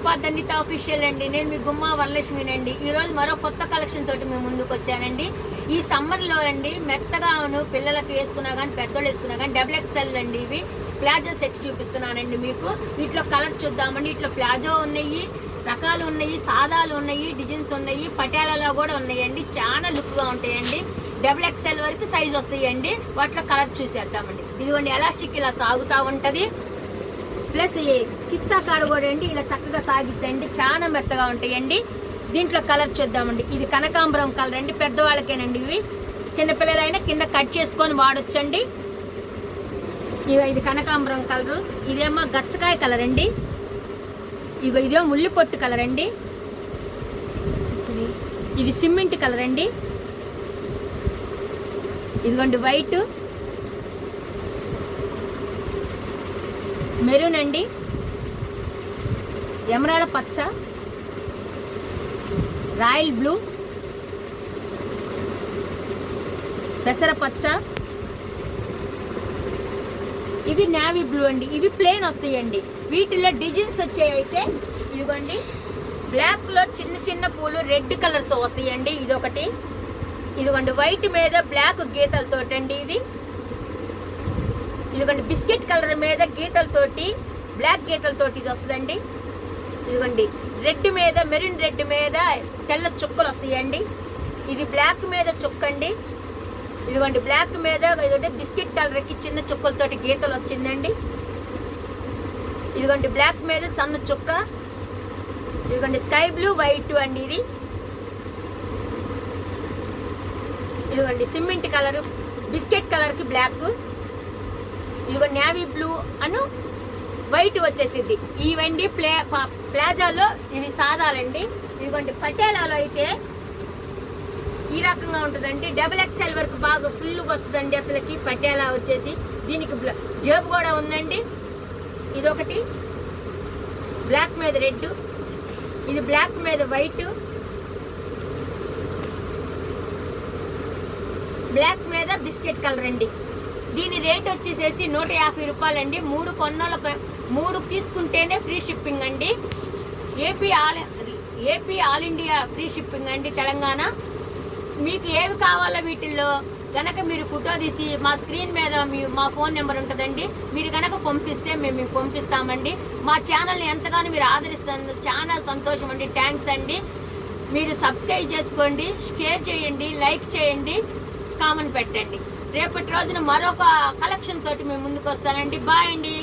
కృపాద్ Anitha official అండి. నేను మీ గుమ్మ వరలక్ష్మినండి. ఈరోజు మరో కొత్త కలెక్షన్ తోటి మేము ముందుకు వచ్చానండి. ఈ సమ్మర్లో అండి మెత్తగాను పిల్లలకి వేసుకున్నా కానీ పెద్దోళ్ళు వేసుకున్నా కానీ XXL అండి. ఇవి ప్లాజో సెట్ చూపిస్తున్నానండి మీకు. వీటిలో కలర్ చూద్దామండి. వీటిలో ప్లాజో ఉన్నాయి, రకాలు ఉన్నాయి, సాదాలు ఉన్నాయి, డిజైన్స్ ఉన్నాయి, పటియాలలో కూడా ఉన్నాయండి. చాలా లుక్గా ఉంటాయండి. XXL వరకు సైజ్ వస్తాయండి. వాటిలో కలర్ చూసేద్దామండి. ఇదిగోండి ఎలాస్టిక్ ఇలా సాగుతూ ఉంటుంది. ప్లస్ ఈ కిస్తా కాడ కూడా అండి ఇలా చక్కగా సాగిద్దండి. చాలా మెత్తగా ఉంటాయండి. దీంట్లో కలర్ చూద్దామండి. ఇది కనకాంబరం కలర్ అండి. పెద్దవాళ్ళకేనండి. ఇవి చిన్నపిల్లలైనా కింద కట్ చేసుకొని వాడొచ్చండి. ఇది కనకాంబరం కలరు. ఇదేమో గచ్చకాయ కలర్ అండి. ఇదేమో ముల్లి పొట్టు కలర్ అండి. ఇది సిమెంట్ కలర్ అండి. ఇదిగోండి వైట్, మెరూన్ అండి, ఎమరాడ పచ్చ, రాయల్ బ్లూ, పెసర పచ్చ, ఇవి నేవీ బ్లూ అండి. ఇవి ప్లెయిన్ వస్తాయండి. వీటిలో డిజైన్స్ వచ్చాయితే ఇదిగోండి బ్లాక్లో చిన్న చిన్న పూలు రెడ్ కలర్స్ వస్తాయండి. ఇదొకటి. ఇదిగోండి వైట్ మీద బ్లాక్ గీతలతోటండి. ఇదిగోండి బిస్కెట్ కలర్ మీద గీతలతోటి బ్లాక్ గీతలతోటి ఇది వస్తుందండి. ఇదిగోండి రెడ్ మీద మెరూన్ రెడ్ మీద తెల్ల చుక్కలు వస్తాయండి. ఇది బ్లాక్ మీద చుక్క అండి. ఇదిగోండి బ్లాక్ మీద ఇదిగోండి బిస్కెట్ కలర్కి చిన్న చుక్కలతోటి గీతలు వచ్చిందండి. ఇదిగోండి బ్లాక్ మీద సన్న చుక్క. ఇదిగోండి స్కై బ్లూ వైట్ అండి. ఇదిగోండి సిమెంట్ కలర్, బిస్కెట్ కలర్కి బ్లాక్. ఇదిగో నేవీ బ్లూ అను వైట్ వచ్చేసింది. ఇవండి ప్లాజాలో ఇవి సాదాలండి. ఇదిగోండి పటేలాలో అయితే ఈ రకంగా ఉంటుందండి. XXL వరకు బాగా ఫుల్గా వస్తుందండి. అసలుకి పటేలా వచ్చేసి దీనికి జేబు కూడా ఉందండి. ఇదొకటి బ్లాక్ మీద రెడ్, ఇది బ్లాక్ మీద వైట్, బ్లాక్ మీద బిస్కెట్ కలర్ అండి. దీని రేట్ వచ్చేసేసి 150 రూపాయలండి. 3 తీసుకుంటేనే ఫ్రీ షిప్పింగ్ అండి. AP all India free shipping అండి. తెలంగాణ మీకు ఏవి కావాలో వీటిల్లో కనుక మీరు ఫోటో తీసి మా స్క్రీన్ మీద మా ఫోన్ నెంబర్ ఉంటుందండి. మీరు కనుక పంపిస్తే మేము మీకు పంపిస్తామండి. మా ఛానల్ని ఎంతగానో మీరు ఆదరిస్తుంది. చాలా సంతోషం అండి. థ్యాంక్స్ అండి. మీరు సబ్స్క్రైబ్ చేసుకోండి, షేర్ చేయండి, లైక్ చేయండి, కామెంట్ పెట్టండి. రేపటి రోజున మరొక కలెక్షన్ తోటి మేము ముందుకు వస్తానండి. బాయ్ అండి.